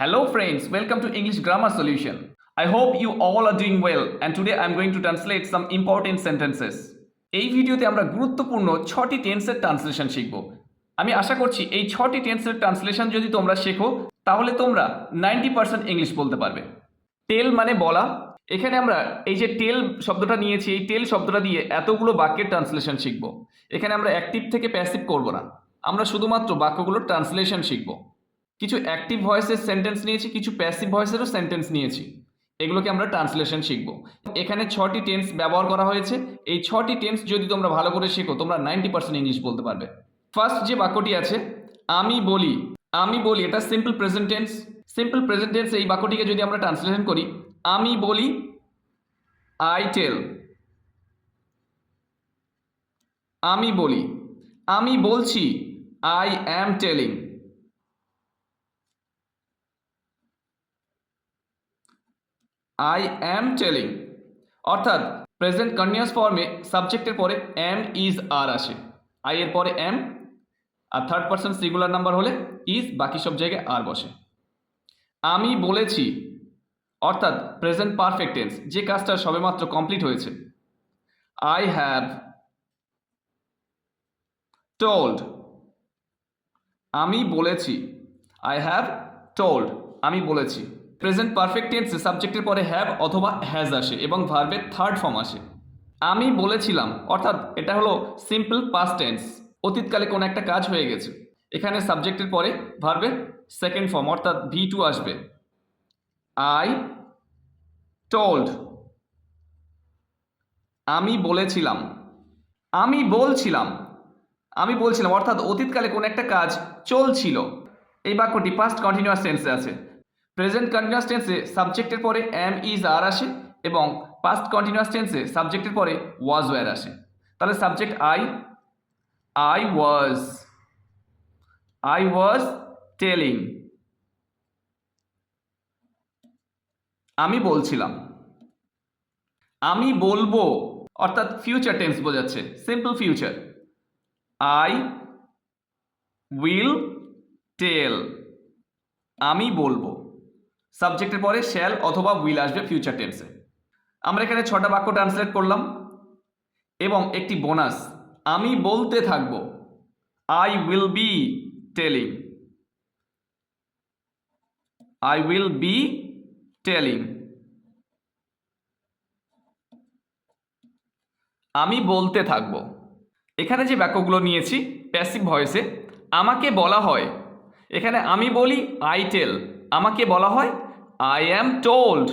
Hello friends, welcome to English Grammar Solution. I hope you all are doing well and today I am going to translate some important sentences. এই ভিডিওতে আমরা গুরুত্বপূর্ণ 6টি টেন্সের translation শিখব। আমি আশা করছি এই 6টি টেন্সের ট্রান্সলেশন যদি তোমরা শেখো তাহলে তোমরা 90% ইংলিশ বলতে পারবে। টেল মানে বলা। এখানে আমরা এই যে টেল শব্দটা নিয়েছি, এই টেল শব্দটা দিয়ে এতগুলো বাক্যের ট্রান্সলেশন শিখব। এখানে আমরা অ্যাক্টিভ থেকে প্যাসিভ করব না, আমরা শুধুমাত্র বাক্যগুলোর ট্রান্সলেশন শিখব। কিছু অ্যাক্টিভ ভয়েসের সেন্টেন্স নিয়েছি, কিছু প্যাসিভ ভয়েসেরও সেন্টেন্স নিয়েছি, এগুলোকে আমরা ট্রান্সলেশন শিখব। এখানে 6টি টেন্স ব্যবহার করা হয়েছে। এই 6টি টেন্স যদি তোমরা ভালো করে শেখো তোমরা 90% ইংলিশ বলতে পারবে। ফার্স্ট যে বাক্যটি আছে আমি বলি, আমি বলি, এটা simple present tense. Simple present tense এই বাক্যটিকে যদি আমরা ট্রান্সলেশন করি, আমি বলি আই টেল। আমি বলি, আমি বলছি I am telling. I am telling অর্থাৎ প্রেজেন্ট কন্টিনিউয়াস ফর্মে সাবজেক্টের পরে অ্যাম ইজ আর আসে। আই এর পরে অ্যাম আর থার্ড পারসন সিঙ্গুলার নাম্বার হলে ইজ, বাকি সব জায়গায় আর বসে। আমি বলেছি অর্থাৎ প্রেজেন্ট পারফেক্ট টেন্স, যে কাজটা সবেমাত্র কমপ্লিট হয়েছে। আই হ্যাভ টোল্ড, আমি বলেছি। আই হ্যাভ টোল্ড, আমি বলেছি। প্রেজেন্ট পারফেক্ট টেন্সে সাবজেক্টের পরে হ্যাভ অথবা হ্যাজ আসে এবং ভার্বের থার্ড ফর্ম আসে। আমি বলেছিলাম অর্থাৎ এটা হলো সিম্পল পাস্ট টেন্স, অতীতকালে কোনো একটা কাজ হয়ে গেছে। এখানে সাবজেক্টের পরে ভার্বের সেকেন্ড ফর্ম অর্থাৎ V2 আসবে। আই টোল্ড, আমি বলেছিলাম। আমি বলছিলাম, আমি বলছিলাম অর্থাৎ অতীতকালে কোনো একটা কাজ চলছিল। এই বাক্যটি পাস্ট কন্টিনিউয়াস টেন্সে আছে। প্রেজেন্ট কন্টিনিউয়াস টেন্সে সাবজেক্টের পরে অ্যাম ইজ আর আসে এবং পাস্ট কন্টিনিউয়াস টেন্সে সাবজেক্টের পরে ওয়াজ ওয়্যার আসে। তাহলে সাবজেক্ট আই ওয়াজ টেলিং। আমি বলছিলাম। আমি বলবো অর্থাৎ ফিউচার টেন্স বোঝাচ্ছে, simple future. I will tell, আমি বলবো। সাবজেক্টের পরে শ্যাল অথবা উইল আসবে ফিউচার টেন্সে। আমরা এখানে 6টা বাক্য ট্রান্সলেট করলাম এবং একটি বোনাস, আমি বলতে থাকবো। I will be telling, I will be telling. আমি বলতে থাকবো। এখানে যে বাক্যগুলো নিয়েছি প্যাসিভ ভয়েসে, আমাকে বলা হয়, এখানে আমি বলি আই টেল, আমাকে বলা হয় I am told,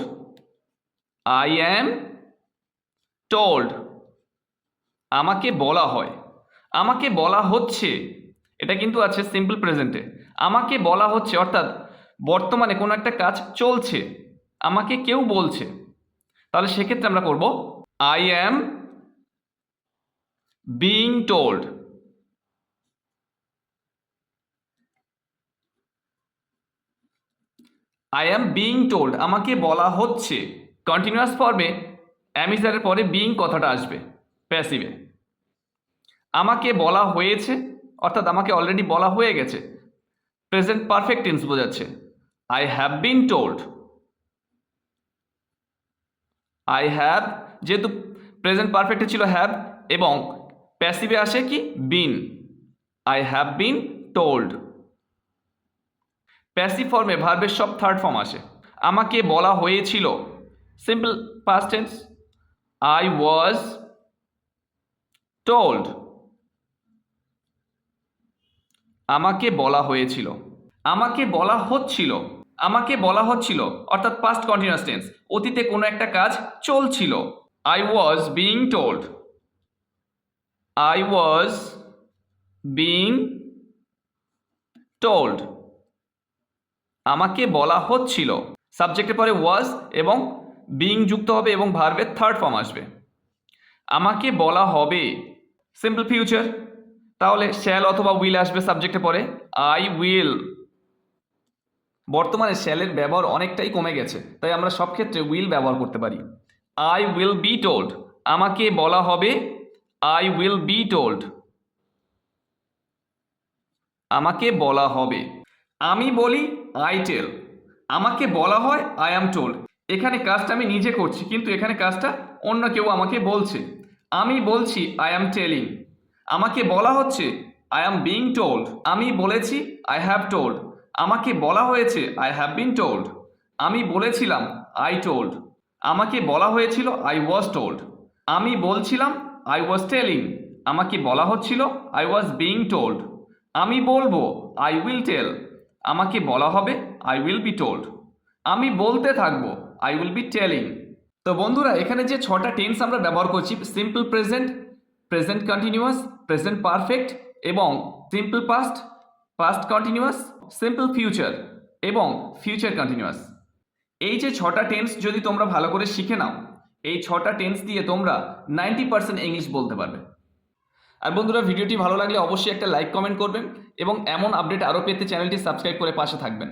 I am told. আমাকে বলা হয়, আমাকে বলা হচ্ছে, এটা কিন্তু আছে সিম্পল প্রেজেন্টে। আমাকে বলা হচ্ছে অর্থাৎ বর্তমানে কোনো একটা কাজ চলছে, আমাকে কেউ বলছে। তাহলে সেক্ষেত্রে আমরা করব I am being told. I am being told, আমাকে বলা হচ্ছে। কন্টিনিউয়াস ফর্মে অ্যামিজারের পরে বিইং কথাটা আসবে প্যাসিভে। আমাকে বলা হয়েছে অর্থাৎ আমাকে অলরেডি বলা হয়ে গেছে, প্রেজেন্ট পারফেক্ট টেন্স বোঝাচ্ছে। I have been told. I have, যেহেতু প্রেজেন্ট পারফেক্টে ছিল হ্যাভ এবং প্যাসিভে আসে কি been, I have been told. Passive ফর্মে ভার্বের সব থার্ড ফর্ম আসে। আমাকে বলা হয়েছিল, simple past tense. I was told, আমাকে বলা হয়েছিল। আমাকে বলা হচ্ছিল, আমাকে বলা হচ্ছিল অর্থাৎ পাস্ট কন্টিনিউয়াস টেন্স, অতীতে কোনো একটা কাজ চলছিল। I was being told, I was being told. আমাকে বলা হচ্ছিল, সাবজেক্টের পরে ওয়াজ এবং বিইং যুক্ত হবে এবং ভার্বের থার্ড ফর্ম আসবে। আমাকে বলা হবে, সিম্পল ফিউচার, তাহলে শ্যাল অথবা উইল আসবে সাবজেক্টের পরে। I will. বর্তমানে শ্যালের ব্যবহার অনেকটাই কমে গেছে, তাই আমরা সব ক্ষেত্রে উইল ব্যবহার করতে পারি। আই উইল বি টোল্ড, আমাকে বলা হবে। আই উইল বি টোল্ড, আমাকে বলা হবে। আমি বলি আই টেল, আমাকে বলা হয় আই অ্যাম টোল্ড। এখানে কাজটা আমি নিজে করছি, কিন্তু এখানে কাজটা অন্য কেউ আমাকে বলছে। আমি বলছি আই অ্যাম টেলিং। আমাকে বলা হচ্ছে আই অ্যাম বিং টোল্ড। আমি বলেছি আই হ্যাভ টোল্ড। আমাকে বলা হয়েছে আই হ্যাভ বিন টোল্ড। আমি বলেছিলাম আই টোল্ড। আমাকে বলা হয়েছিল আই ওয়াজ টোল্ড। আমি বলছিলাম আই ওয়াজ টেলিং। আমাকে বলা হচ্ছিল আই ওয়াজ বিং টোল্ড। আমি বলবো আই উইল টেল। আমাকে বলা হবে আই উইল বি টোল্ড। আমি বলতে থাকবো আই উইল বি টেলিং। তো বন্ধুরা, এখানে যে 6টা টেন্স আমরা ব্যবহার করছি, simple present, present continuous, present perfect এবং simple past, past continuous, simple future এবং ফিউচার কন্টিনিউয়াস। এই যে 6টা টেন্স যদি তোমরা ভালো করে শিখে নাও, এই 6টা টেন্স দিয়ে তোমরা 90% ইংলিশ বলতে পারবে। আর বন্ধুরা, ভিডিওটি ভালো লাগলে অবশ্যই একটা লাইক কমেন্ট করবেন এবং এমন আপডেট আরও পেতে চ্যানেলটি সাবস্ক্রাইব করে পাশে থাকবেন।